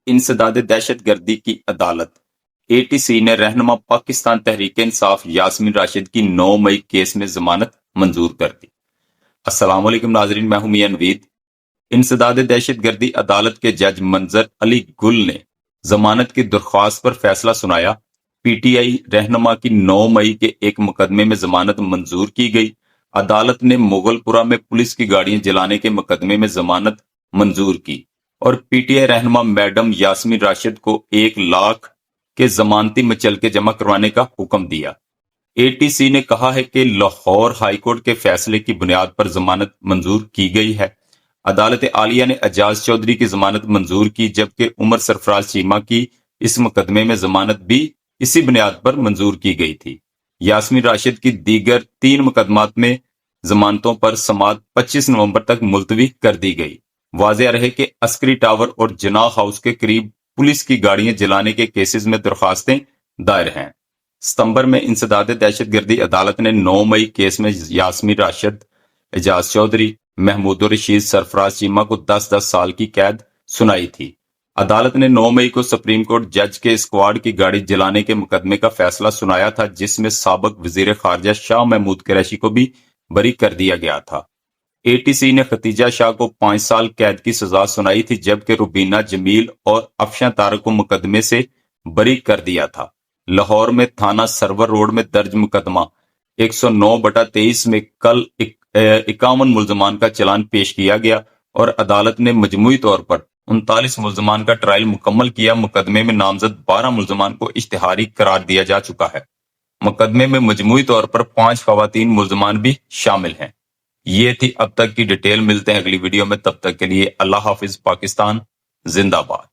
انسداد دہشت گردی کی عدالت اے ٹی سی نے رہنما پاکستان تحریک انصاف یاسمین راشد کی 9 مئی کیس میں ضمانت منظور کر دی۔ السلام علیکم ناظرین، میں ہوں میاں نوید۔ انسداد دہشت گردی عدالت کے جج منظر علی گل نے ضمانت کی درخواست پر فیصلہ سنایا۔ پی ٹی آئی رہنما کی 9 مئی کے ایک مقدمے میں ضمانت منظور کی گئی۔ عدالت نے مغل پورہ میں پولیس کی گاڑیاں جلانے کے مقدمے میں ضمانت منظور کی اور پی ٹی آئی رہنما میڈم یاسمین راشد کو 1 لاکھ کے ضمانتی مچلکے جمع کروانے کا حکم دیا۔ اے ٹی سی نے کہا ہے کہ لاہور ہائی کورٹ کے فیصلے کی بنیاد پر ضمانت منظور کی گئی ہے۔ عدالت عالیہ نے اعجاز چودھری کی ضمانت منظور کی، جبکہ عمر سرفراز چیمہ کی اس مقدمے میں ضمانت بھی اسی بنیاد پر منظور کی گئی تھی۔ یاسمین راشد کی دیگر 3 مقدمات میں ضمانتوں پر سماعت 25 نومبر تک ملتوی کر دی گئی۔ واضح رہے کہ عسکری ٹاور اور جناح ہاؤس کے قریب پولیس کی گاڑیاں جلانے کے کیسز میں درخواستیں دائر ہیں۔ ستمبر میں انسداد دہشت گردی عدالت نے 9 مئی کیس میں یاسمین راشد، اعجاز چودھری، محمود الرشید، سرفراز چیمہ کو 10-10 سال کی قید سنائی تھی۔ عدالت نے 9 مئی کو سپریم کورٹ جج کے اسکواڈ کی گاڑی جلانے کے مقدمے کا فیصلہ سنایا تھا، جس میں سابق وزیر خارجہ شاہ محمود قریشی کو بھی بری کر دیا گیا تھا۔ اے ٹی سی نے ختیجہ شاہ کو 5 سال قید کی سزا سنائی تھی، جبکہ روبینہ جمیل اور افشاں طارق کو مقدمے سے بری کر دیا تھا۔ لاہور میں تھانہ سرور روڈ میں درج مقدمہ 109/23 میں کل 51 ملزمان کا چلان پیش کیا گیا اور عدالت نے مجموعی طور پر 39 ملزمان کا ٹرائل مکمل کیا۔ مقدمے میں نامزد 12 ملزمان کو اشتہاری قرار دیا جا چکا ہے۔ مقدمے میں مجموعی طور پر 5 خواتین ملزمان بھی شامل ہیں۔ یہ تھی اب تک کی ڈیٹیل۔ ملتے ہیں اگلی ویڈیو میں، تب تک کے لیے اللہ حافظ۔ پاکستان زندہ باد۔